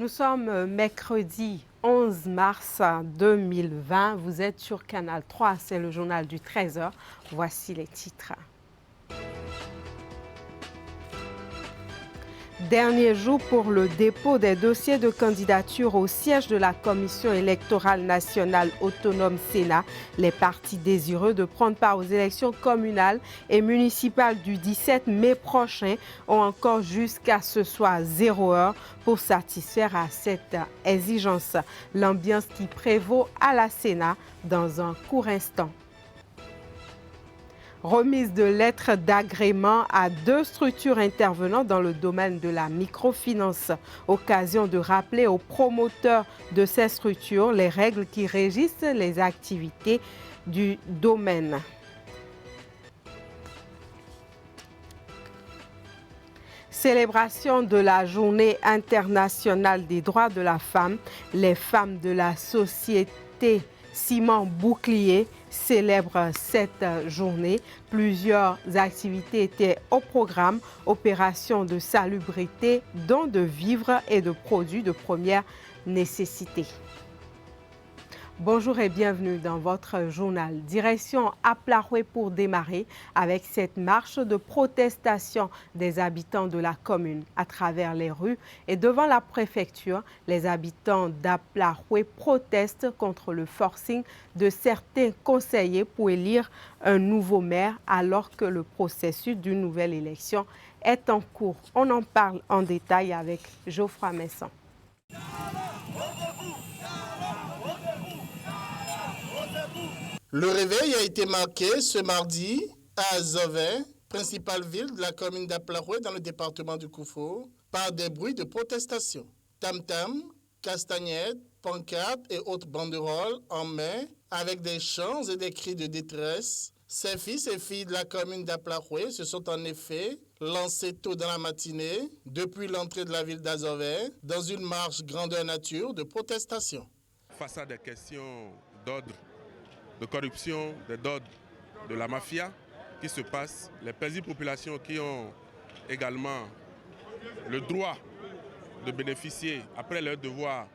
Nous sommes mercredi 11 mars 2020. Vous êtes sur Canal 3, c'est le journal du 13h. Voici les titres. Dernier jour pour le dépôt des dossiers de candidature au siège de la Commission électorale nationale autonome Sénat. Les partis désireux de prendre part aux élections communales et municipales du 17 mai prochain ont encore jusqu'à ce soir 0 heure pour satisfaire à cette exigence. L'ambiance qui prévaut à la Sénat dans un court instant. Remise de lettres d'agrément à 2 structures intervenant dans le domaine de la microfinance. Occasion de rappeler aux promoteurs de ces structures les règles qui régissent les activités du domaine. Célébration de la Journée internationale des droits de la femme. Les femmes de la société Ciment Bouclier célèbre cette journée. Plusieurs activités étaient au programme. Opérations de salubrité, dons de vivres et de produits de première nécessité. Bonjour et bienvenue dans votre journal. Direction Aplaroué pour démarrer avec cette marche de protestation des habitants de la commune à travers les rues et devant la préfecture. Les habitants d'Aplaroué protestent contre le forcing de certains conseillers pour élire un nouveau maire alors que le processus d'une nouvelle élection est en cours. On en parle en détail avec Geoffroy Messon. Le réveil a été marqué ce mardi à Azové, principale ville de la commune d'Aplaroué dans le département du Koufo, par des bruits de protestation. Tam-tam, castagnettes, pancartes et autres banderoles en main, avec des chants et des cris de détresse. Ces fils et filles de la commune d'Aplaroué se sont en effet lancés tôt dans la matinée, depuis l'entrée de la ville d'Azové, dans une marche grandeur nature de protestation. Face à des questions d'ordre, de corruption, d'ordre de la mafia qui se passe, les paisibles populations qui ont également le droit de bénéficier, après leur devoir,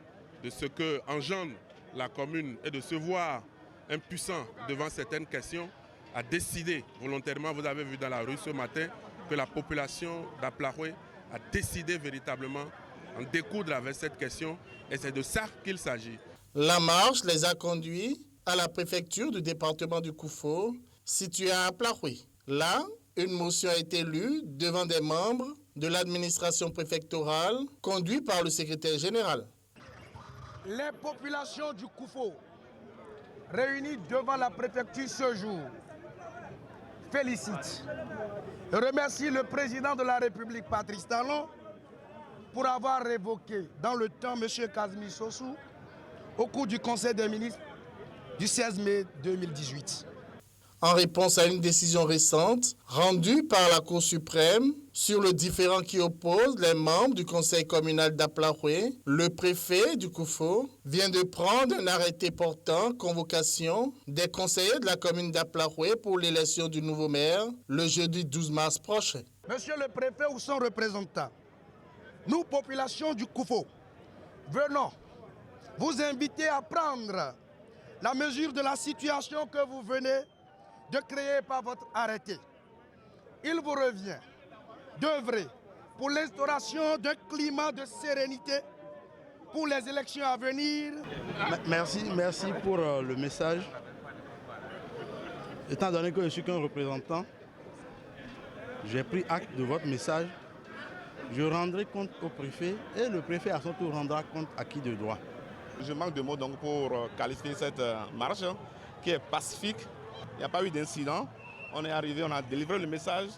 de ce que engendre la commune et de se voir impuissants devant certaines questions, a décidé volontairement, vous avez vu dans la rue ce matin, que la population d'Aplaroué a décidé véritablement en découdre avec cette question et c'est de ça qu'il s'agit. La marche les a conduits à la préfecture du département du Koufo, située à Aplaroué. Là, une motion a été lue devant des membres de l'administration préfectorale, conduite par le secrétaire général. Les populations du Koufo, réunies devant la préfecture ce jour, félicitent et remercient le président de la République, Patrice Talon, pour avoir révoqué dans le temps M. Kazmi Sossou au cours du Conseil des ministres du 16 mai 2018. En réponse à une décision récente rendue par la Cour suprême sur le différend qui oppose les membres du Conseil communal d'Aplaroué, le préfet du Koufo vient de prendre un arrêté portant convocation des conseillers de la commune d'Aplaroué pour l'élection du nouveau maire le jeudi 12 mars prochain. Monsieur le préfet ou son représentant, nous, population du Koufo, venons vous inviter à prendre la mesure de la situation que vous venez de créer par votre arrêté. Il vous revient d'œuvrer pour l'instauration d'un climat de sérénité pour les élections à venir. Merci pour le message. Étant donné que je suis qu'un représentant, j'ai pris acte de votre message. Je rendrai compte au préfet et le préfet à son tour rendra compte à qui de droit. Je manque de mots donc pour qualifier cette marche qui est pacifique. Il n'y a pas eu d'incident. On est arrivé, on a délivré le message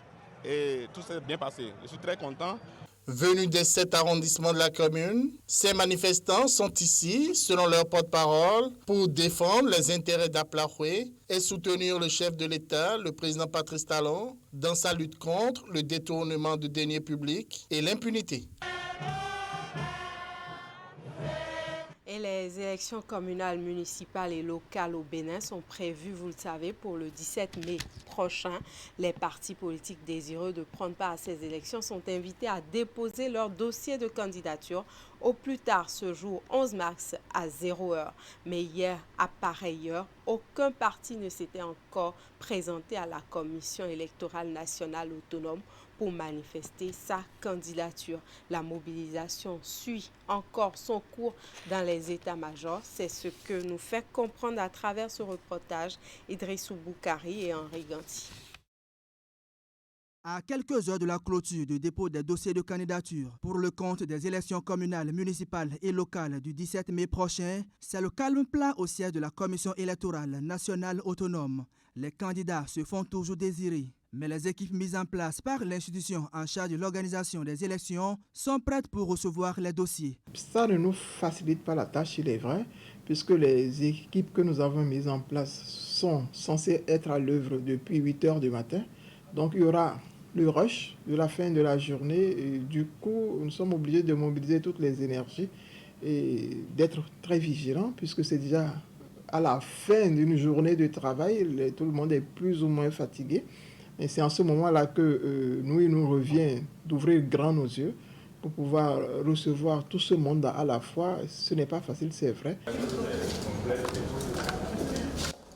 et tout s'est bien passé. Je suis très content. Venus des 7 arrondissements de la commune, ces manifestants sont ici, selon leur porte-parole, pour défendre les intérêts d'Aplaroué et soutenir le chef de l'État, le président Patrice Talon, dans sa lutte contre le détournement de deniers publics et l'impunité. Et les élections communales, municipales et locales au Bénin sont prévues, vous le savez, pour le 17 mai prochain. Les partis politiques désireux de prendre part à ces élections sont invités à déposer leur dossier de candidature au plus tard ce jour 11 mars à 0h. Mais hier, à pareille heure, aucun parti ne s'était encore présenté à la Commission électorale nationale autonome pour manifester sa candidature. La mobilisation suit encore son cours dans les états-majors. C'est ce que nous fait comprendre à travers ce reportage Idrissou Boukari et Henri Ganti. À quelques heures de la clôture du dépôt des dossiers de candidature pour le compte des élections communales, municipales et locales du 17 mai prochain, c'est le calme plat au siège de la Commission électorale nationale autonome. Les candidats se font toujours désirer, mais les équipes mises en place par l'institution en charge de l'organisation des élections sont prêtes pour recevoir les dossiers. Ça ne nous facilite pas la tâche, il est vrai, puisque les équipes que nous avons mises en place sont censées être à l'œuvre depuis 8 heures du matin. Donc il y aura le rush de la fin de la journée et du coup nous sommes obligés de mobiliser toutes les énergies et d'être très vigilants puisque c'est déjà à la fin d'une journée de travail, tout le monde est plus ou moins fatigué. Et c'est en ce moment-là que il nous revient d'ouvrir grand nos yeux pour pouvoir recevoir tout ce monde à la fois. Ce n'est pas facile, c'est vrai.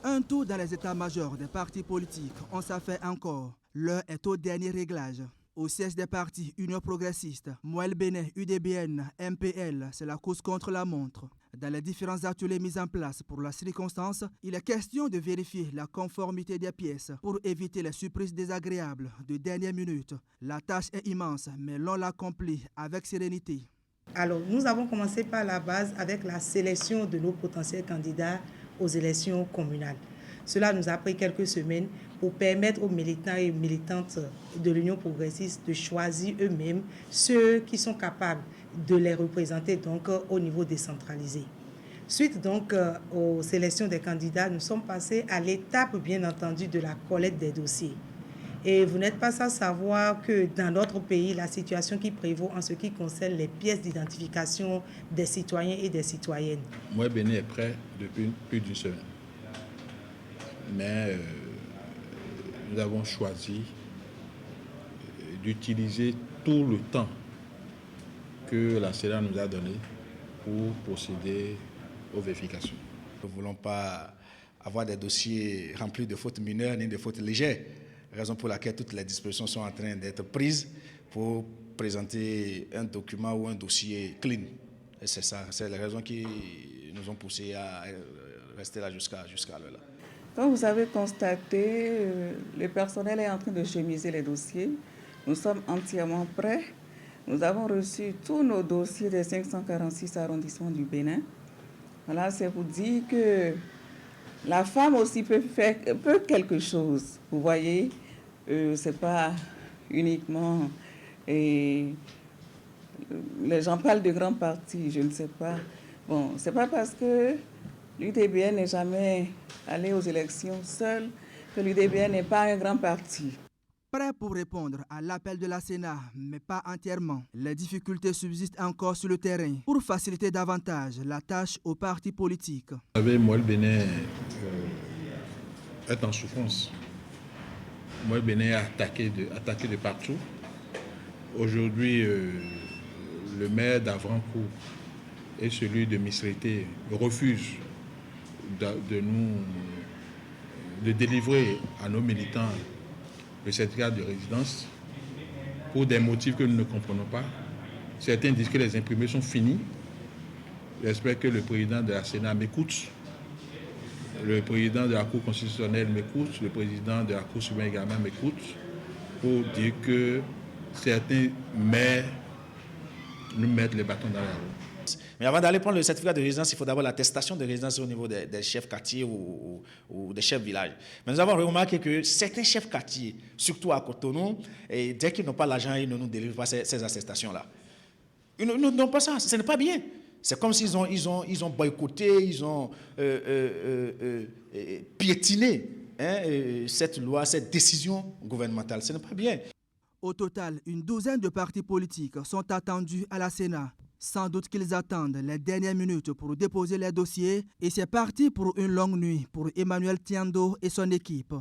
Un tour dans les états-majors des partis politiques, on s'en fait encore. L'heure est au dernier réglage. Au siège des partis Union progressiste, Moël Bénin, UDBN, MPL, c'est la course contre la montre. Dans les différents ateliers mis en place pour la circonstance, il est question de vérifier la conformité des pièces pour éviter les surprises désagréables de dernière minute. La tâche est immense, mais l'on l'accomplit avec sérénité. Alors, nous avons commencé par la base avec la sélection de nos potentiels candidats aux élections communales. Cela nous a pris quelques semaines pour permettre aux militants et militantes de l'Union progressiste de choisir eux-mêmes ceux qui sont capables de les représenter donc au niveau décentralisé. Suite donc aux sélections des candidats, nous sommes passés à l'étape bien entendu de la collecte des dossiers. Et vous n'êtes pas sans savoir que dans notre pays, la situation qui prévaut en ce qui concerne les pièces d'identification des citoyens et des citoyennes. Moi, Bénin est prêt depuis plus d'une semaine. Mais nous avons choisi d'utiliser tout le temps que la CEDA nous a donné pour procéder aux vérifications. Nous ne voulons pas avoir des dossiers remplis de fautes mineures ni de fautes légères, raison pour laquelle toutes les dispositions sont en train d'être prises pour présenter un document ou un dossier clean. Et c'est ça, c'est les raisons qui nous ont poussés à rester là jusqu'à là. Comme vous avez constaté, le personnel est en train de chemiser les dossiers. Nous sommes entièrement prêts. Nous avons reçu tous nos dossiers des 546 arrondissements du Bénin. Voilà, c'est pour dire que la femme aussi peut quelque chose. Vous voyez, c'est pas uniquement... les gens parlent de grands partis, je ne sais pas. Bon, c'est pas parce que l'UDBN n'est jamais allé aux élections seul que l'UDBN n'est pas un grand parti. Prêt pour répondre à l'appel de la Sénat, mais pas entièrement. Les difficultés subsistent encore sur le terrain pour faciliter davantage la tâche aux partis politiques. Vous savez, moi, le Bénin est en souffrance. Moi, le Bénin est attaqué de partout. Aujourd'hui, le maire d'Avrancourt et celui de Misrité refusent de délivrer à nos militants le certificat de résidence pour des motifs que nous ne comprenons pas. Certains disent que les imprimés sont finis. J'espère que le président de la Sénat m'écoute, le président de la Cour constitutionnelle m'écoute, le président de la Cour suprême également m'écoute pour dire que certains maires nous mettent les bâtons dans la roue. Mais avant d'aller prendre le certificat de résidence, il faut d'abord l'attestation de résidence au niveau des chefs quartiers ou des chefs villages. Mais nous avons remarqué que certains chefs quartiers, surtout à Cotonou, et dès qu'ils n'ont pas l'argent, ils ne nous délivrent pas ces attestations-là. Ils n'ont pas ça, ce n'est pas bien. C'est comme s'ils ont boycotté, ils ont piétiné cette loi, cette décision gouvernementale. Ce n'est pas bien. Au total, une douzaine de partis politiques sont attendus à la Sénat. Sans doute qu'ils attendent les dernières minutes pour déposer les dossiers et c'est parti pour une longue nuit pour Emmanuel Tiando et son équipe.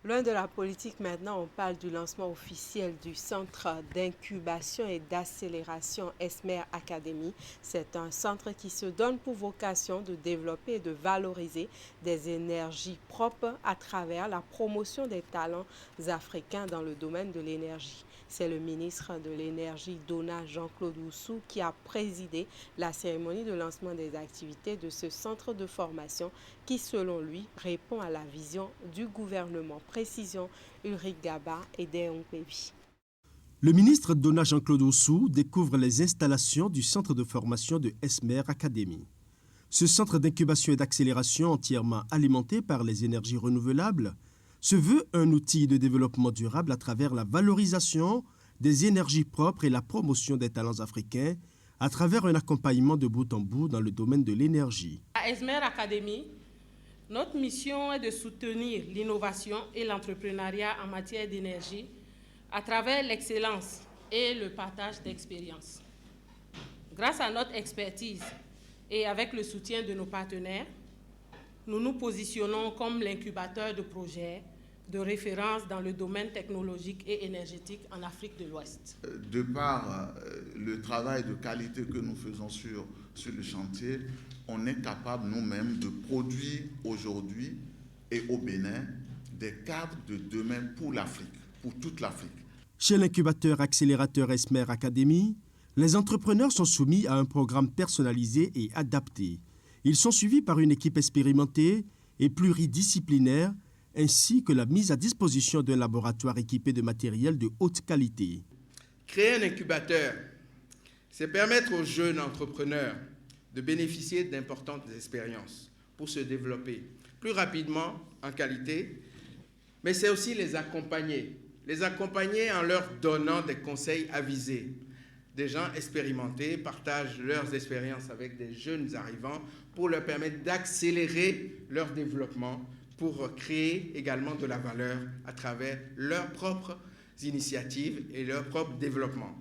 Loin de la politique maintenant, on parle du lancement officiel du centre d'incubation et d'accélération Esmer Academy. C'est un centre qui se donne pour vocation de développer et de valoriser des énergies propres à travers la promotion des talents africains dans le domaine de l'énergie. C'est le ministre de l'Énergie, Dona Jean-Claude Oussou, qui a présidé la cérémonie de lancement des activités de ce centre de formation qui, selon lui, répond à la vision du gouvernement. Précision, Ulrich Gaba et Déon Pébi. Le ministre Dona Jean-Claude Oussou découvre les installations du centre de formation de Esmer Academy. Ce centre d'incubation et d'accélération entièrement alimenté par les énergies renouvelables se veut un outil de développement durable à travers la valorisation des énergies propres et la promotion des talents africains à travers un accompagnement de bout en bout dans le domaine de l'énergie. À Esmer Academy, notre mission est de soutenir l'innovation et l'entrepreneuriat en matière d'énergie à travers l'excellence et le partage d'expériences. Grâce à notre expertise et avec le soutien de nos partenaires, nous nous positionnons comme l'incubateur de projets de référence dans le domaine technologique et énergétique en Afrique de l'Ouest. De par le travail de qualité que nous faisons sur le chantier, on est capable nous-mêmes de produire aujourd'hui et au Bénin des cadres de demain pour l'Afrique, pour toute l'Afrique. Chez l'incubateur accélérateur Esmer Academy, les entrepreneurs sont soumis à un programme personnalisé et adapté. Ils sont suivis par une équipe expérimentée et pluridisciplinaire, ainsi que la mise à disposition d'un laboratoire équipé de matériel de haute qualité. Créer un incubateur, c'est permettre aux jeunes entrepreneurs de bénéficier d'importantes expériences pour se développer plus rapidement en qualité, mais c'est aussi les accompagner en leur donnant des conseils avisés. Des gens expérimentés partagent leurs expériences avec des jeunes arrivants pour leur permettre d'accélérer leur développement, pour créer également de la valeur à travers leurs propres initiatives et leur propre développement.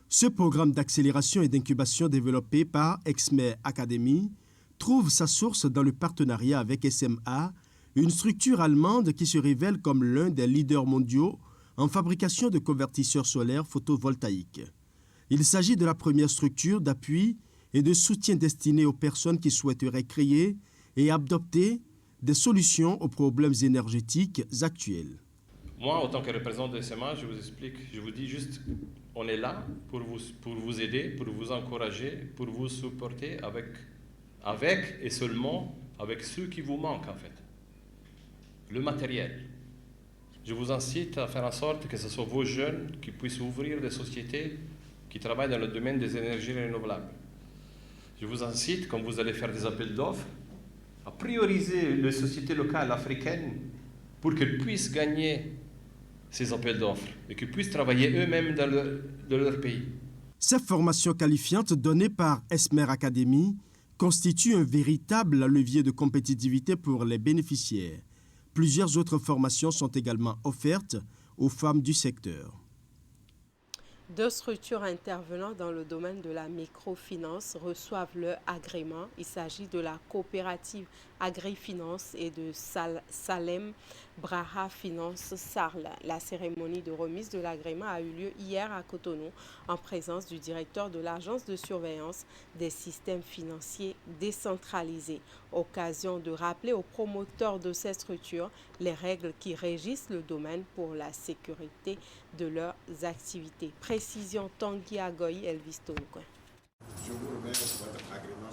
Ce programme d'accélération et d'incubation développé par Esmer Academy trouve sa source dans le partenariat avec SMA, une structure allemande qui se révèle comme l'un des leaders mondiaux en fabrication de convertisseurs solaires photovoltaïques. Il s'agit de la première structure d'appui et de soutien destinée aux personnes qui souhaiteraient créer et adopter des solutions aux problèmes énergétiques actuels. Moi, en tant que représentant de SMA, je vous explique, je vous dis juste, on est là pour vous aider, pour vous encourager, pour vous supporter avec et seulement avec ceux qui vous manquent en fait. Le matériel. Je vous incite à faire en sorte que ce soit vos jeunes qui puissent ouvrir des sociétés qui travaillent dans le domaine des énergies renouvelables. Je vous incite, quand vous allez faire des appels d'offres, à prioriser les sociétés locales africaines pour qu'elles puissent gagner ces appels d'offres et qu'ils puissent travailler eux-mêmes dans leur pays. Ces formations qualifiantes données par Esmer Academy constituent un véritable levier de compétitivité pour les bénéficiaires. Plusieurs autres formations sont également offertes aux femmes du secteur. Deux structures intervenant dans le domaine de la microfinance reçoivent leur agrément. Il s'agit de la coopérative Agrifinance et de Salem Braha Finance Sarl. La cérémonie de remise de l'agrément a eu lieu hier à Cotonou en présence du directeur de l'Agence de surveillance des systèmes financiers décentralisés. Occasion de rappeler aux promoteurs de ces structures les règles qui régissent le domaine pour la sécurité de leurs activités. Précision Tanguy Agoy, Elvis Tonoukouen. Je vous remercie de votre agrément.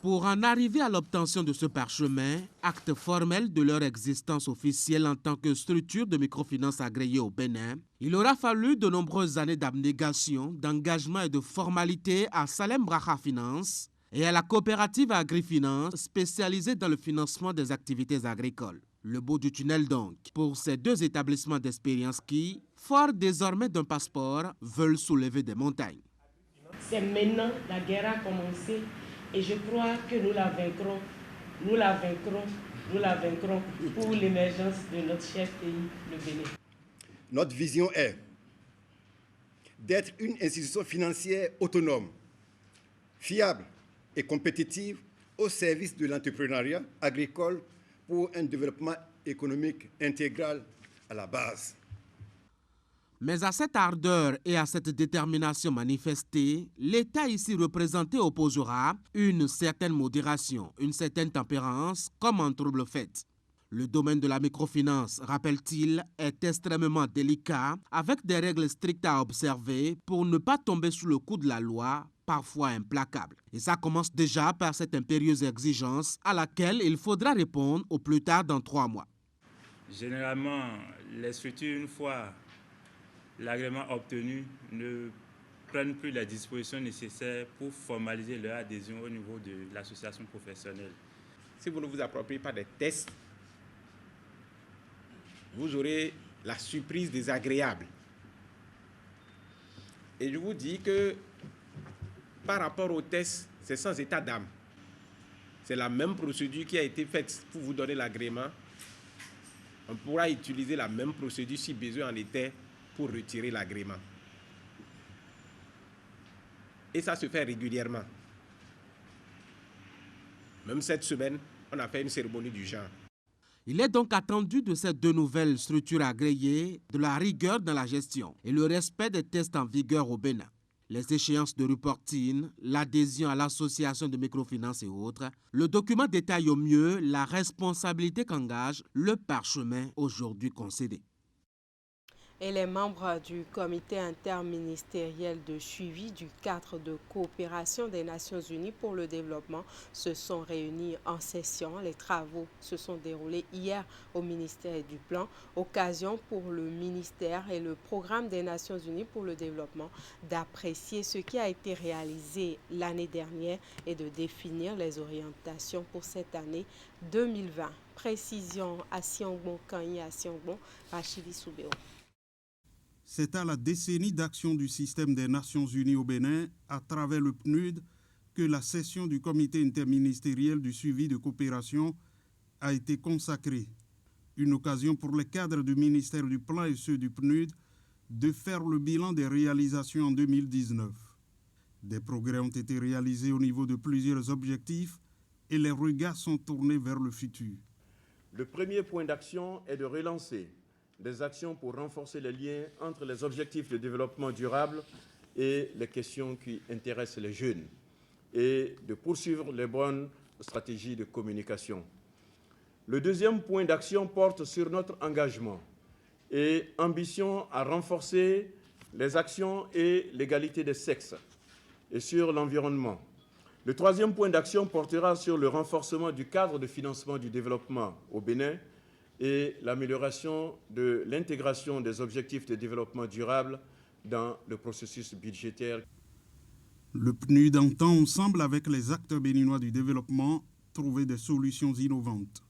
Pour en arriver à l'obtention de ce parchemin, acte formel de leur existence officielle en tant que structure de microfinance agréée au Bénin, il aura fallu de nombreuses années d'abnégation, d'engagement et de formalité à Salem Braha Finance et à la coopérative Agrifinance spécialisée dans le financement des activités agricoles. Le bout du tunnel donc, pour ces deux établissements d'expérience qui, forts désormais d'un passeport, veulent soulever des montagnes. C'est maintenant, la guerre a commencé. Et je crois que nous la vaincrons. Nous la vaincrons. Nous la vaincrons pour l'émergence de notre cher pays, le Bénin. Notre vision est d'être une institution financière autonome, fiable et compétitive au service de l'entrepreneuriat agricole pour un développement économique intégral à la base. Mais à cette ardeur et à cette détermination manifestée, l'État ici représenté opposera une certaine modération, une certaine tempérance, comme en trouble fait. Le domaine de la microfinance, rappelle-t-il, est extrêmement délicat, avec des règles strictes à observer pour ne pas tomber sous le coup de la loi, parfois implacable. Et ça commence déjà par cette impérieuse exigence à laquelle il faudra répondre au plus tard dans 3 mois. Généralement, les structures, une fois l'agrément obtenu, ne prennent plus les dispositions nécessaires pour formaliser leur adhésion au niveau de l'association professionnelle. Si vous ne vous appropriez pas des tests, vous aurez la surprise désagréable. Et je vous dis que par rapport aux tests, c'est sans état d'âme. C'est la même procédure qui a été faite pour vous donner l'agrément. On pourra utiliser la même procédure si besoin en était pour retirer l'agrément. Et ça se fait régulièrement. Même cette semaine, on a fait une cérémonie du genre. Il est donc attendu de ces 2 nouvelles structures agréées de la rigueur dans la gestion et le respect des tests en vigueur au Bénin. Les échéances de reporting, l'adhésion à l'association de microfinance et autres, le document détaille au mieux la responsabilité qu'engage le parchemin aujourd'hui concédé. Et les membres du comité interministériel de suivi du cadre de coopération des Nations Unies pour le développement se sont réunis en session. Les travaux se sont déroulés hier au ministère du Plan, occasion pour le ministère et le programme des Nations Unies pour le développement d'apprécier ce qui a été réalisé l'année dernière et de définir les orientations pour cette année 2020. Précision à Siongbon, Kanyi à Siongbon, Rachidi Soubéo. C'est à la décennie d'action du système des Nations Unies au Bénin, à travers le PNUD, que la session du comité interministériel du suivi de coopération a été consacrée. Une occasion pour les cadres du ministère du Plan et ceux du PNUD de faire le bilan des réalisations en 2019. Des progrès ont été réalisés au niveau de plusieurs objectifs et les regards sont tournés vers le futur. Le premier point d'action est de relancer des actions pour renforcer les liens entre les objectifs de développement durable et les questions qui intéressent les jeunes et de poursuivre les bonnes stratégies de communication. Le deuxième point d'action porte sur notre engagement et ambition à renforcer les actions et l'égalité des sexes et sur l'environnement. Le troisième point d'action portera sur le renforcement du cadre de financement du développement au Bénin et l'amélioration de l'intégration des objectifs de développement durable dans le processus budgétaire. Le PNUD entend ensemble avec les acteurs béninois du développement trouver des solutions innovantes,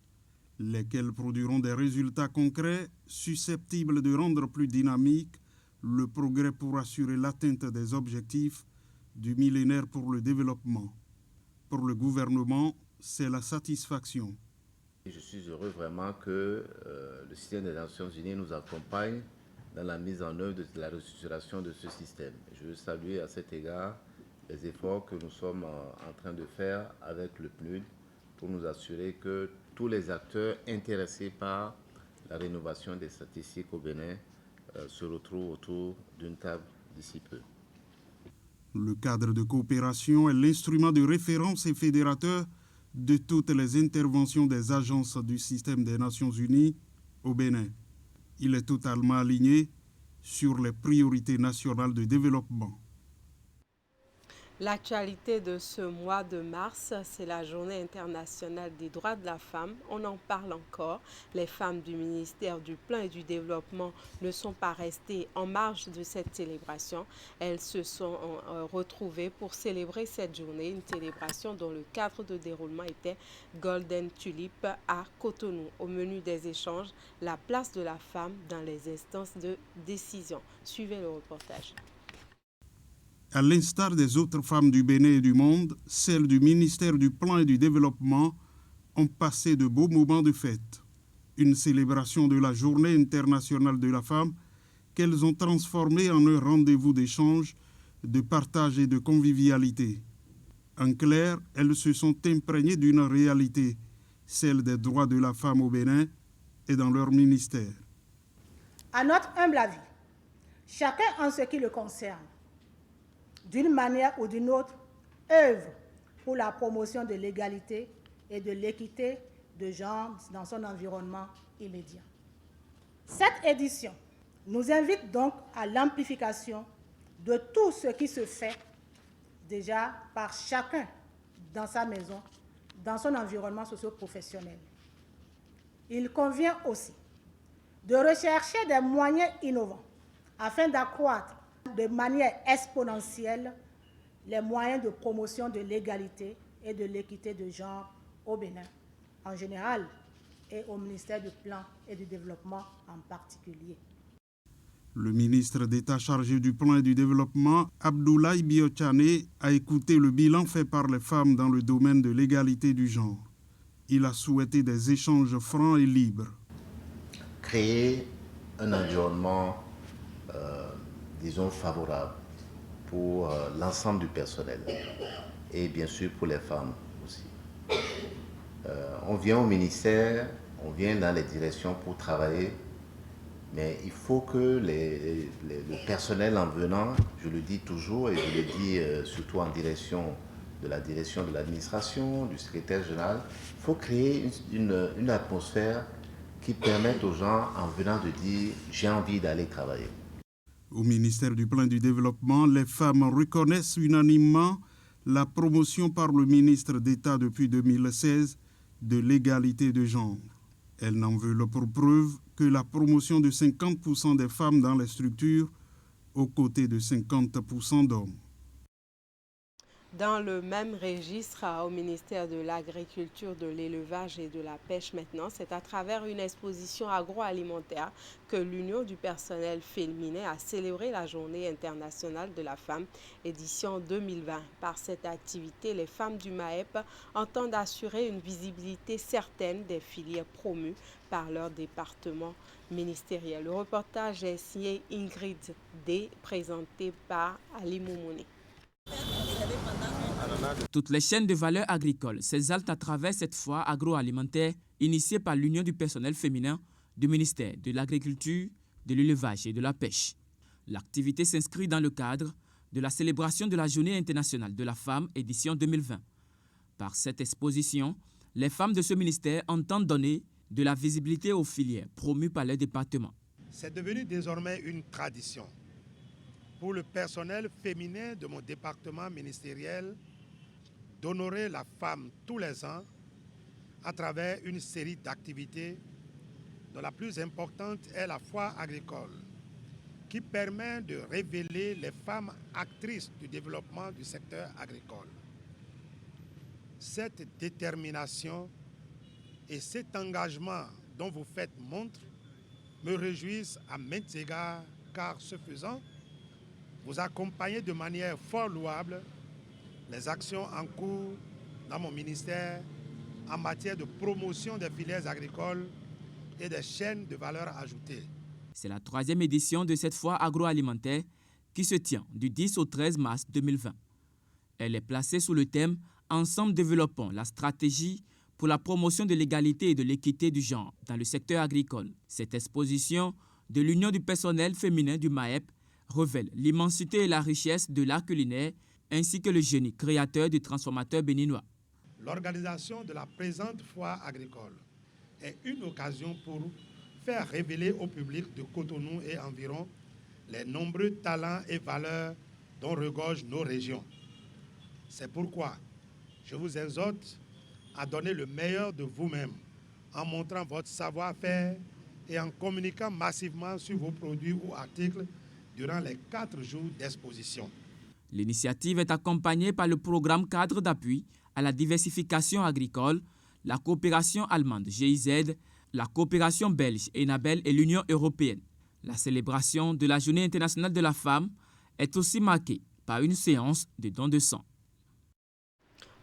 lesquelles produiront des résultats concrets susceptibles de rendre plus dynamique le progrès pour assurer l'atteinte des objectifs du millénaire pour le développement. Pour le gouvernement, c'est la satisfaction. Je suis heureux vraiment que le système des Nations Unies nous accompagne dans la mise en œuvre de la restructuration de ce système. Je veux saluer à cet égard les efforts que nous sommes en train de faire avec le PNUD pour nous assurer que tous les acteurs intéressés par la rénovation des statistiques au Bénin se retrouvent autour d'une table d'ici peu. Le cadre de coopération est l'instrument de référence et fédérateur de toutes les interventions des agences du système des Nations Unies au Bénin. Il est totalement aligné sur les priorités nationales de développement. L'actualité de ce mois de mars, c'est la Journée internationale des droits de la femme. On en parle encore. Les femmes du ministère du Plan et du Développement ne sont pas restées en marge de cette célébration. Elles se sont retrouvées pour célébrer cette journée, une célébration dont le cadre de déroulement était Golden Tulip à Cotonou. Au menu des échanges, la place de la femme dans les instances de décision. Suivez le reportage. À l'instar des autres femmes du Bénin et du monde, celles du ministère du Plan et du Développement ont passé de beaux moments de fête. Une célébration de la Journée internationale de la femme qu'elles ont transformée en un rendez-vous d'échange, de partage et de convivialité. En clair, elles se sont imprégnées d'une réalité, celle des droits de la femme au Bénin et dans leur ministère. À notre humble avis, chacun en ce qui le concerne, d'une manière ou d'une autre, œuvre pour la promotion de l'égalité et de l'équité de genre dans son environnement immédiat. Cette édition nous invite donc à l'amplification de tout ce qui se fait déjà par chacun dans sa maison, dans son environnement socio-professionnel. Il convient aussi de rechercher des moyens innovants afin d'accroître de manière exponentielle les moyens de promotion de l'égalité et de l'équité de genre au Bénin en général et au ministère du Plan et du Développement en particulier. Le ministre d'État chargé du Plan et du Développement, Abdoulaye Biotchane, a écouté le bilan fait par les femmes dans le domaine de l'égalité du genre. Il a souhaité des échanges francs et libres. Créer un environnement, disons, favorable pour l'ensemble du personnel et bien sûr pour les femmes aussi. On vient au ministère, on vient dans les directions pour travailler, mais il faut que le personnel en venant, je le dis toujours et je le dis surtout en direction de l'administration, du secrétaire général, il faut créer une atmosphère qui permette aux gens en venant de dire « j'ai envie d'aller travailler ». Au ministère du Plan du Développement, les femmes reconnaissent unanimement la promotion par le ministre d'État depuis 2016 de l'égalité de genre. Elles n'en veulent pour preuve que la promotion de 50% des femmes dans les structures aux côtés de 50% d'hommes. Dans le même registre, au ministère de l'Agriculture, de l'Élevage et de la Pêche maintenant, c'est à travers une exposition agroalimentaire que l'Union du personnel féminin a célébré la Journée internationale de la femme, édition 2020. Par cette activité, les femmes du MAEP entendent assurer une visibilité certaine des filières promues par leur département ministériel. Le reportage est signé Ingrid D, présenté par Ali Moumouni. Toutes les chaînes de valeur agricole s'exaltent à travers cette foire agroalimentaire initiée par l'Union du personnel féminin du ministère de l'Agriculture, de l'Élevage et de la Pêche. L'activité s'inscrit dans le cadre de la célébration de la Journée internationale de la femme, édition 2020. Par cette exposition, les femmes de ce ministère entendent donner de la visibilité aux filières promues par leur département. C'est devenu désormais une tradition pour le personnel féminin de mon département ministériel d'honorer la femme tous les ans à travers une série d'activités dont la plus importante est la foire agricole, qui permet de révéler les femmes actrices du développement du secteur agricole. Cette détermination et cet engagement dont vous faites montre me réjouissent à maints égards, car ce faisant, vous accompagnez de manière fort louable les actions en cours dans mon ministère en matière de promotion des filières agricoles et des chaînes de valeur ajoutée. C'est la 3e édition de cette foire agroalimentaire qui se tient du 10 au 13 mars 2020. Elle est placée sous le thème « Ensemble développons la stratégie pour la promotion de l'égalité et de l'équité du genre dans le secteur agricole ». Cette exposition de l'Union du personnel féminin du MAEP révèle l'immensité et la richesse de l'art culinaire ainsi que le génie créateur du transformateur béninois. L'organisation de la présente foire agricole est une occasion pour faire révéler au public de Cotonou et environ les nombreux talents et valeurs dont regorgent nos régions. C'est pourquoi je vous exhorte à donner le meilleur de vous-même en montrant votre savoir-faire et en communiquant massivement sur vos produits ou articles durant les 4 jours d'exposition. L'initiative est accompagnée par le programme cadre d'appui à la diversification agricole, la coopération allemande GIZ, la coopération belge ENABEL et l'Union européenne. La célébration de la Journée internationale de la femme est aussi marquée par une séance de don de sang.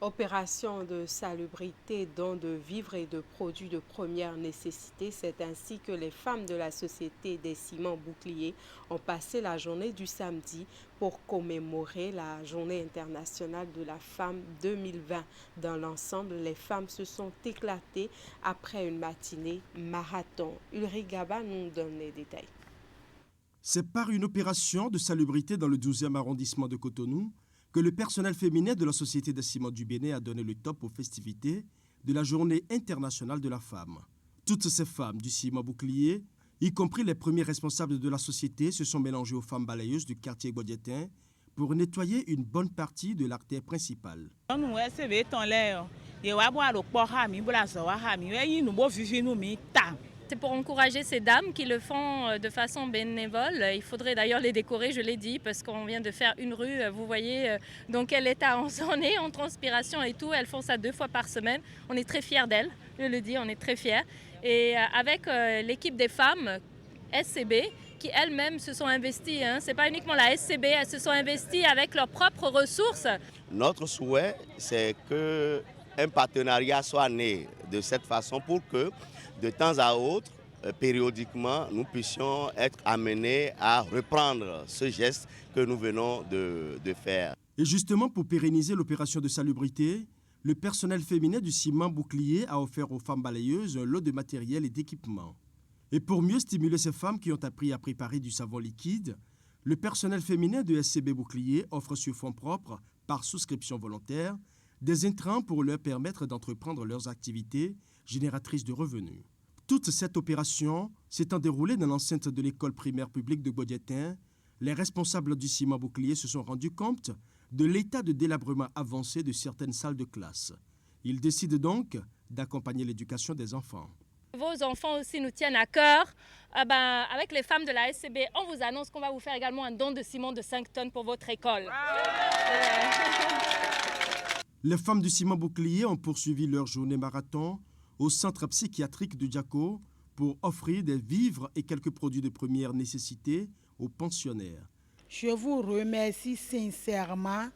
Opération de salubrité, don de vivres et de produits de première nécessité, c'est ainsi que les femmes de la Société des Ciments Boucliers ont passé la journée du samedi pour commémorer la Journée internationale de la femme 2020. Dans l'ensemble, les femmes se sont éclatées après une matinée marathon. Ulrich Gaba nous donne les détails. C'est par une opération de salubrité dans le 12e arrondissement de Cotonou que le personnel féminin de la Société des Ciments du Bénin a donné le top aux festivités de la Journée internationale de la femme. Toutes ces femmes du ciment bouclier, y compris les premiers responsables de la société, se sont mélangées aux femmes balayeuses du quartier Godietin pour nettoyer une bonne partie de l'artère principale. C'est pour encourager ces dames qui le font de façon bénévole. Il faudrait d'ailleurs les décorer, je l'ai dit, parce qu'on vient de faire une rue. Vous voyez dans quel état on s'en est, en transpiration et tout. Elles font ça 2 fois par semaine. On est très fiers d'elles, je le dis, on est très fiers. Et avec l'équipe des femmes SCB, qui elles-mêmes se sont investies. Ce n'est pas uniquement la SCB, elles se sont investies avec leurs propres ressources. Notre souhait, c'est qu'un partenariat soit né de cette façon pour que de temps à autre, périodiquement, nous puissions être amenés à reprendre ce geste que nous venons de faire. Et justement, pour pérenniser l'opération de salubrité, le personnel féminin du ciment bouclier a offert aux femmes balayeuses un lot de matériel et d'équipements. Et pour mieux stimuler ces femmes qui ont appris à préparer du savon liquide, le personnel féminin de SCB Bouclier offre sur fonds propres, par souscription volontaire, des intrants pour leur permettre d'entreprendre leurs activités génératrices de revenus. Toute cette opération s'étant déroulée dans l'enceinte de l'école primaire publique de Godietin, les responsables du ciment bouclier se sont rendus compte de l'état de délabrement avancé de certaines salles de classe. Ils décident donc d'accompagner l'éducation des enfants. Vos enfants aussi nous tiennent à cœur. Avec les femmes de la SCB, on vous annonce qu'on va vous faire également un don de ciment de 5 tonnes pour votre école. Les femmes du ciment bouclier ont poursuivi leur journée marathon au centre psychiatrique de Djako pour offrir des vivres et quelques produits de première nécessité aux pensionnaires. Je vous remercie sincèrement.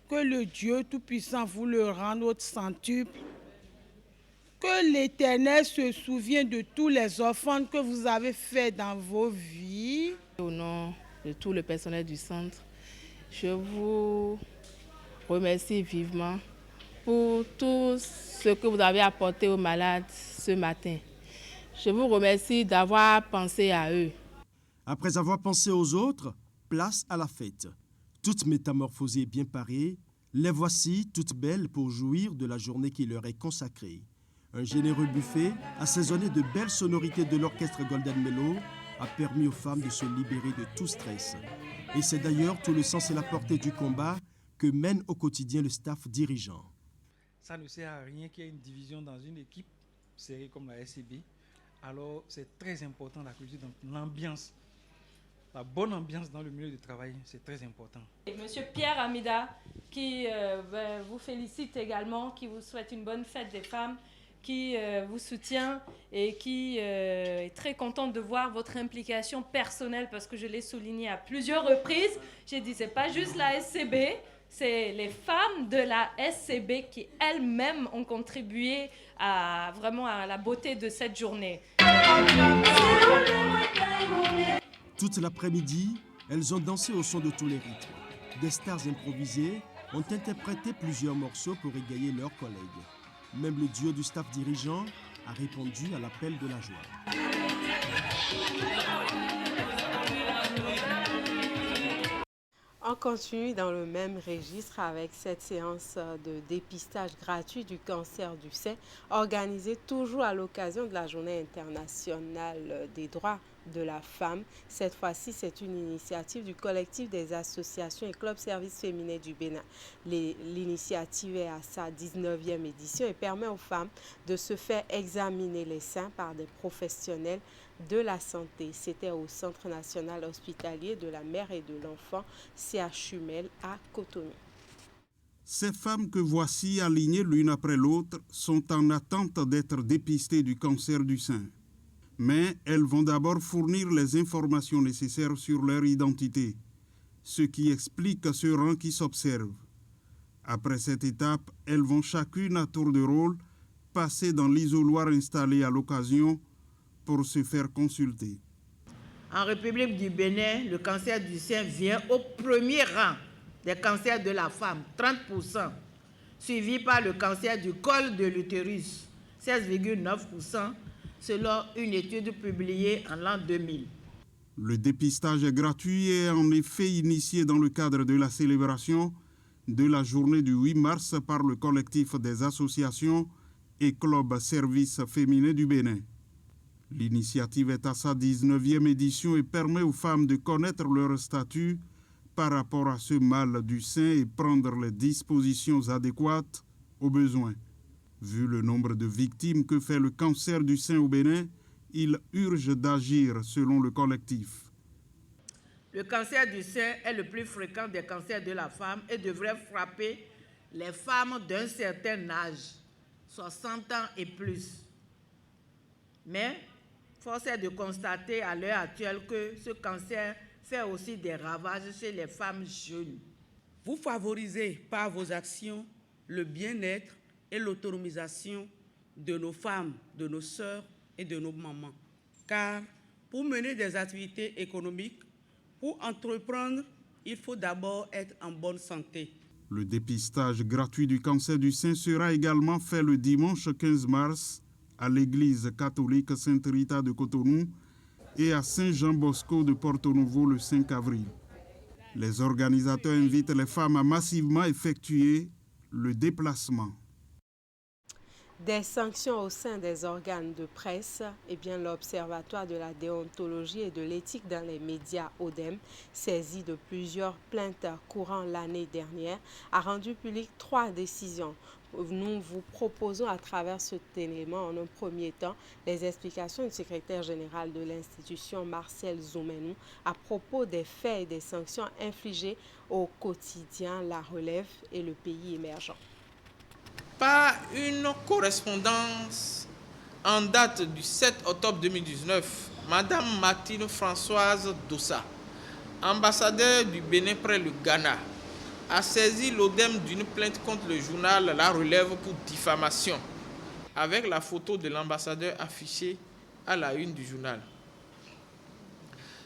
Que le Dieu Tout-Puissant vous le rende au centuple. Que l'Éternel se souvienne de tous les offrandes que vous avez faites dans vos vies. Au nom de tout le personnel du centre, je vous remercie vivement pour tout ce que vous avez apporté aux malades ce matin. Je vous remercie d'avoir pensé à eux. Après avoir pensé aux autres, place à la fête. Toutes métamorphosées bien parées, les voici toutes belles pour jouir de la journée qui leur est consacrée. Un généreux buffet, assaisonné de belles sonorités de l'orchestre Golden Mellow, a permis aux femmes de se libérer de tout stress. Et c'est d'ailleurs tout le sens et la portée du combat que mène au quotidien le staff dirigeant. Ça ne sert à rien qu'il y ait une division dans une équipe serrée comme la SCB. Alors c'est très important la culture, l'ambiance, la bonne ambiance dans le milieu de travail, c'est très important. Et Monsieur Pierre Amida, qui vous félicite également, qui vous souhaite une bonne fête des femmes, qui vous soutient et qui est très contente de voir votre implication personnelle, parce que je l'ai souligné à plusieurs reprises. J'ai dit, c'est pas juste la SCB, c'est les femmes de la SCB qui elles-mêmes ont contribué vraiment à la beauté de cette journée. Toute l'après-midi, elles ont dansé au son de tous les rythmes. Des stars improvisées ont interprété plusieurs morceaux pour égayer leurs collègues. Même le duo du staff dirigeant a répondu à l'appel de la joie. On continue dans le même registre avec cette séance de dépistage gratuit du cancer du sein organisée toujours à l'occasion de la Journée internationale des droits de la femme. Cette fois-ci, c'est une initiative du collectif des associations et clubs services féminins du Bénin. L'initiative est à sa 19e édition et permet aux femmes de se faire examiner les seins par des professionnels de la santé. C'était au Centre national hospitalier de la mère et de l'enfant, CHUMEL, à Cotonou. Ces femmes que voici alignées l'une après l'autre sont en attente d'être dépistées du cancer du sein. Mais elles vont d'abord fournir les informations nécessaires sur leur identité, ce qui explique ce rang qui s'observe. Après cette étape, elles vont chacune à tour de rôle passer dans l'isoloir installé à l'occasion pour se faire consulter. En République du Bénin, le cancer du sein vient au premier rang des cancers de la femme, 30%, suivi par le cancer du col de l'utérus, 16,9%, selon une étude publiée en l'an 2000. Le dépistage gratuit est en effet initié dans le cadre de la célébration de la journée du 8 mars par le collectif des associations et clubs services féminins du Bénin. L'initiative est à sa 19e édition et permet aux femmes de connaître leur statut par rapport à ce mal du sein et prendre les dispositions adéquates aux besoins. Vu le nombre de victimes que fait le cancer du sein au Bénin, il urge d'agir selon le collectif. Le cancer du sein est le plus fréquent des cancers de la femme et devrait frapper les femmes d'un certain âge, 60 ans et plus. Mais force est de constater à l'heure actuelle que ce cancer fait aussi des ravages chez les femmes jeunes. Vous favorisez par vos actions le bien-être et l'autonomisation de nos femmes, de nos sœurs et de nos mamans. Car pour mener des activités économiques, pour entreprendre, il faut d'abord être en bonne santé. Le dépistage gratuit du cancer du sein sera également fait le dimanche 15 mars à l'église catholique Sainte-Rita de Cotonou et à Saint-Jean-Bosco de Porto-Novo le 5 avril. Les organisateurs invitent les femmes à massivement effectuer le déplacement. Des sanctions au sein des organes de presse, l'Observatoire de la déontologie et de l'éthique dans les médias ODEM, saisi de plusieurs plaintes courant l'année dernière, a rendu public 3 décisions. Nous vous proposons à travers cet élément, en un premier temps, les explications du secrétaire général de l'institution, Marcel Zoumenou, à propos des faits et des sanctions infligées au quotidien La Relève et le pays émergent. Par une correspondance en date du 7 octobre 2019, Madame Martine Françoise Dossa, ambassadeur du Bénin près le Ghana, a saisi l'ODEM d'une plainte contre le journal La Relève pour diffamation, avec la photo de l'ambassadeur affichée à la une du journal.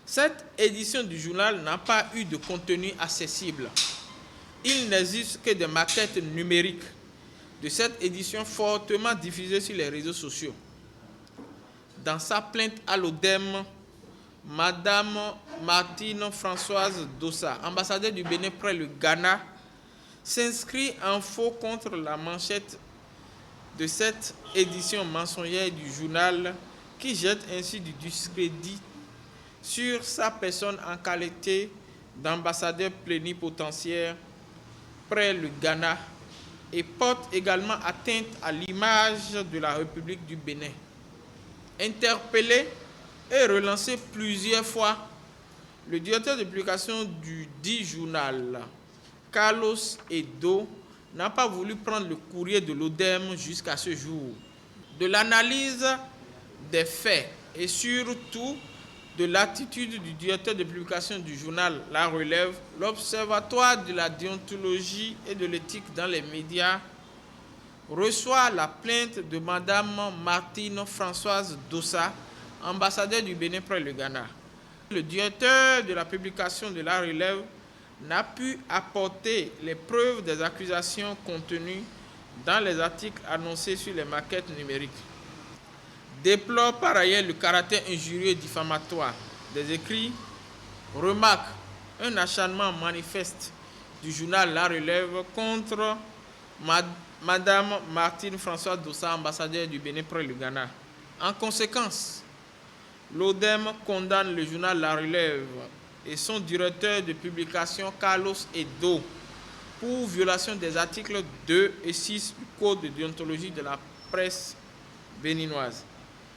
Cette édition du journal n'a pas eu de contenu accessible. Il n'existe que des maquettes numériques de cette édition fortement diffusée sur les réseaux sociaux. Dans sa plainte à l'ODEM, Madame Martine Françoise Dossa, ambassadeur du Bénin près le Ghana, s'inscrit en faux contre la manchette de cette édition mensongère du journal qui jette ainsi du discrédit sur sa personne en qualité d'ambassadeur plénipotentiaire près le Ghana et porte également atteinte à l'image de la République du Bénin. Interpellé et relancé plusieurs fois, le directeur de publication du dit journal, Carlos Edo, n'a pas voulu prendre le courrier de l'ODEM jusqu'à ce jour. De l'analyse des faits et surtout de l'attitude du directeur de publication du journal La Relève, l'Observatoire de la déontologie et de l'éthique dans les médias reçoit la plainte de Madame Martine Françoise Dossa, ambassadeur du Bénin près le Ghana. Le directeur de la publication de La Relève n'a pu apporter les preuves des accusations contenues dans les articles annoncés sur les maquettes numériques. Déplore par ailleurs le caractère injurieux et diffamatoire des écrits, remarque un acharnement manifeste du journal La Relève contre Madame Martine Françoise Dossa, ambassadeur du Bénin près le Ghana. En conséquence, l'ODEM condamne le journal La Relève et son directeur de publication Carlos Edo pour violation des articles 2 et 6 du Code de déontologie de la presse béninoise.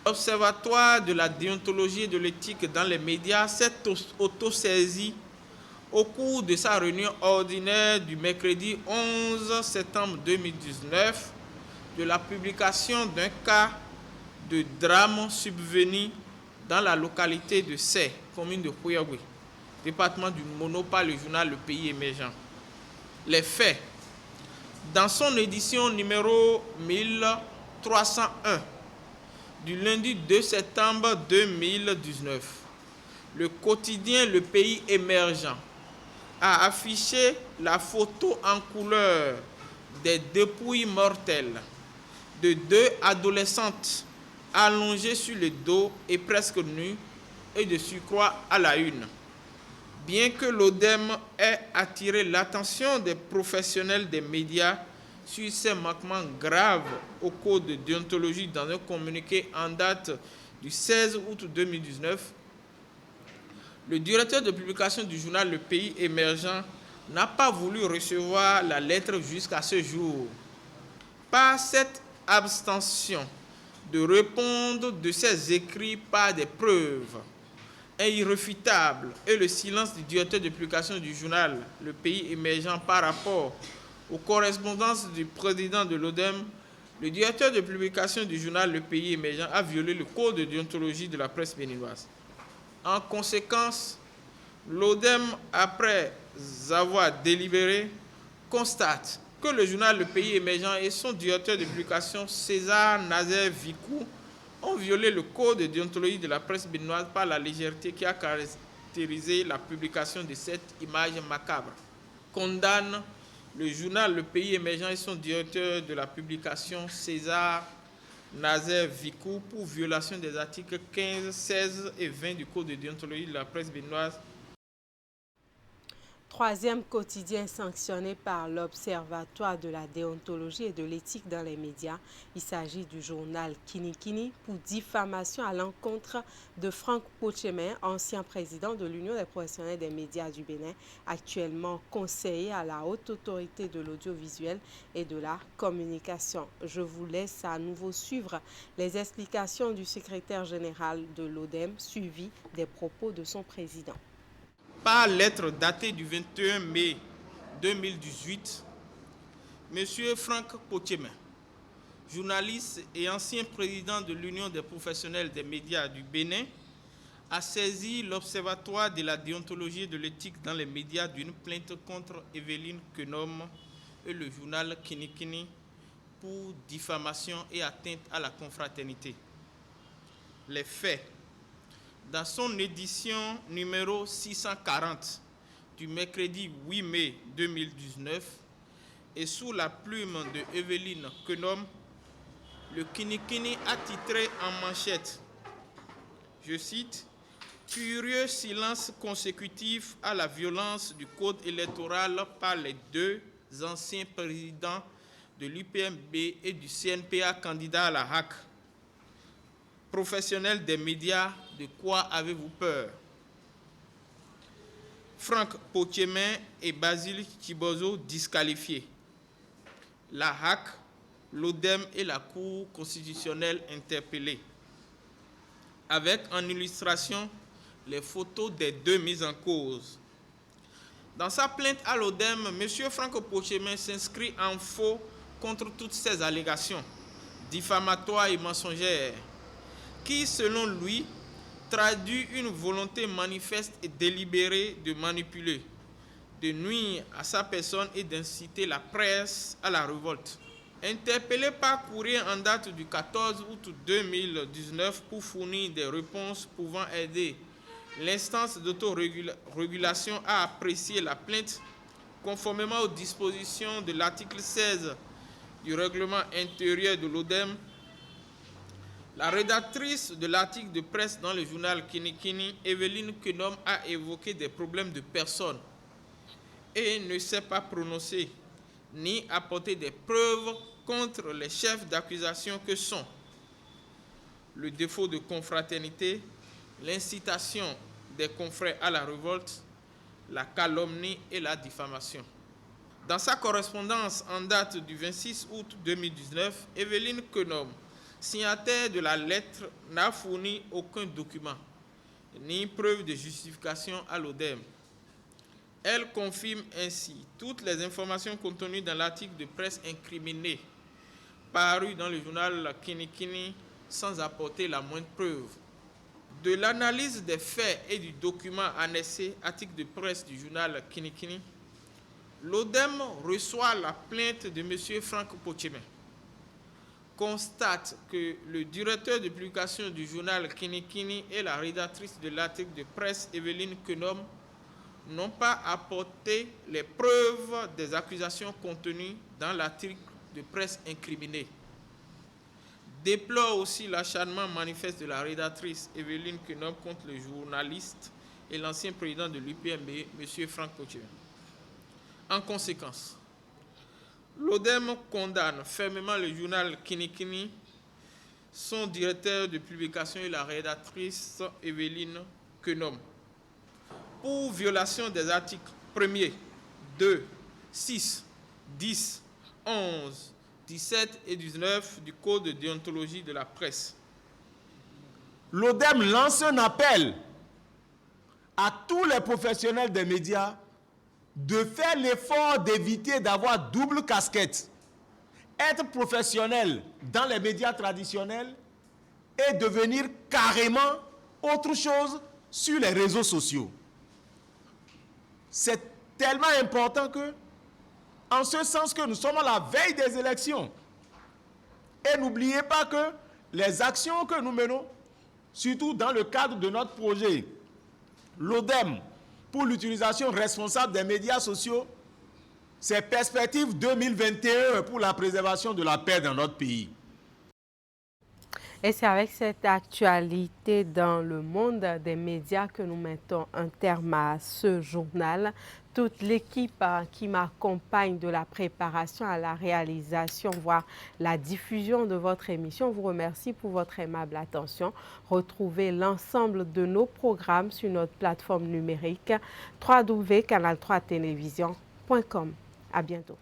L'Observatoire de la déontologie et de l'éthique dans les médias s'est auto-saisi au cours de sa réunion ordinaire du mercredi 11 septembre 2019 de la publication d'un cas de drame subvenu dans la localité de Sé, commune de Huyaoui, département du Mono par le journal Le Pays Émergent. Les faits Dans son édition numéro 1301 du lundi 2 septembre 2019, le quotidien Le Pays Émergent a affiché la photo en couleur des dépouilles mortelles de 2 adolescentes allongées sur le dos et presque nues et de surcroît à la une. Bien que l'ODEM ait attiré l'attention des professionnels des médias sur ces manquements graves au code de déontologie dans un communiqué en date du 16 août 2019, le directeur de publication du journal Le Pays Émergent n'a pas voulu recevoir la lettre jusqu'à ce jour. Par cette abstention de répondre de ces écrits par des preuves irréfutables et le silence du directeur de publication du journal Le Pays Émergent par rapport aux correspondances du président de l'ODEM, le directeur de publication du journal Le Pays Émergent a violé le code de déontologie de la presse béninoise. En conséquence, l'ODEM, après avoir délibéré, constate que le journal Le Pays Émergent et son directeur de publication, César Nazaire Vicou, ont violé le code de déontologie de la presse béninoise par la légèreté qui a caractérisé la publication de cette image macabre. Condamne le journal Le Pays Émergent et son directeur de la publication, César Nazaire Vicou, pour violation des articles 15, 16 et 20 du code de déontologie de la presse béninoise. Troisième quotidien sanctionné par l'Observatoire de la déontologie et de l'éthique dans les médias. Il s'agit du journal Kinikini pour diffamation à l'encontre de Franck Pochemin, ancien président de l'Union des professionnels des médias du Bénin, actuellement conseiller à la haute autorité de l'audiovisuel et de la communication. Je vous laisse à nouveau suivre les explications du secrétaire général de l'ODEM, suivi des propos de son président. Par lettre datée du 21 mai 2018, M. Franck Pochemin, journaliste et ancien président de l'Union des professionnels des médias du Bénin, a saisi l'Observatoire de la déontologie et de l'éthique dans les médias d'une plainte contre Evelyne Kenom et le journal Kinikini pour diffamation et atteinte à la confraternité. Les faits. Dans son édition numéro 640 du mercredi 8 mai 2019 et sous la plume de Evelyne Kenom, le Kinikini a titré en manchette, je cite, « Curieux silence consécutif à la violence du code électoral par les 2 anciens présidents de l'UPMB et du CNPA candidats à la HAC. Professionnels des médias, de quoi avez-vous peur? Franck Pochemin et Basile Chibozo disqualifiés. La HAC, l'ODEM et la Cour constitutionnelle interpellés. Avec en illustration les photos des 2 mises en cause. Dans sa plainte à l'ODEM, M. Franck Pochemin s'inscrit en faux contre toutes ces allégations diffamatoires et mensongères, qui, selon lui, traduit une volonté manifeste et délibérée de manipuler, de nuire à sa personne et d'inciter la presse à la révolte. Interpellé par courrier en date du 14 août 2019 pour fournir des réponses pouvant aider l'instance d'autorégulation à apprécier la plainte conformément aux dispositions de l'article 16 du règlement intérieur de l'ODEM, la rédactrice de l'article de presse dans le journal Kinikini, Evelyne Kenom, a évoqué des problèmes de personnes et ne s'est pas prononcée ni apporté des preuves contre les chefs d'accusation que sont le défaut de confraternité, l'incitation des confrères à la révolte, la calomnie et la diffamation. Dans sa correspondance en date du 26 août 2019, Evelyne Kenom, signataire de la lettre, n'a fourni aucun document ni preuve de justification à l'ODEM. Elle confirme ainsi toutes les informations contenues dans l'article de presse incriminé paru dans le journal Kinikini sans apporter la moindre preuve. De l'analyse des faits et du document annexé, article de presse du journal Kinikini, l'ODEM reçoit la plainte de M. Franck Pochemin, constate que le directeur de publication du journal Kinikini et la rédactrice de l'article de presse Evelyne Kenom n'ont pas apporté les preuves des accusations contenues dans l'article de presse incriminé. Déplore aussi l'acharnement manifeste de la rédactrice Evelyne Kenom contre le journaliste et l'ancien président de l'UPMB, M. Franck Pochemin. En conséquence, l'ODEM condamne fermement le journal Kinikini, son directeur de publication et la rédactrice Evelyne Kenom, pour violation des articles 1er, 2, 6, 10, 11, 17 et 19 du Code de déontologie de la presse. L'ODEM lance un appel à tous les professionnels des médias de faire l'effort d'éviter d'avoir double casquette, être professionnel dans les médias traditionnels et devenir carrément autre chose sur les réseaux sociaux. C'est tellement important que, en ce sens que nous sommes à la veille des élections. Et n'oubliez pas que les actions que nous menons, surtout dans le cadre de notre projet, l'ODEM, pour l'utilisation responsable des médias sociaux, c'est perspective 2021 pour la préservation de la paix dans notre pays. Et c'est avec cette actualité dans le monde des médias que nous mettons un terme à ce journal. Toute l'équipe qui m'accompagne de la préparation à la réalisation, voire la diffusion de votre émission, vous remercie pour votre aimable attention. Retrouvez l'ensemble de nos programmes sur notre plateforme numérique www.canal3télévision.com. À bientôt.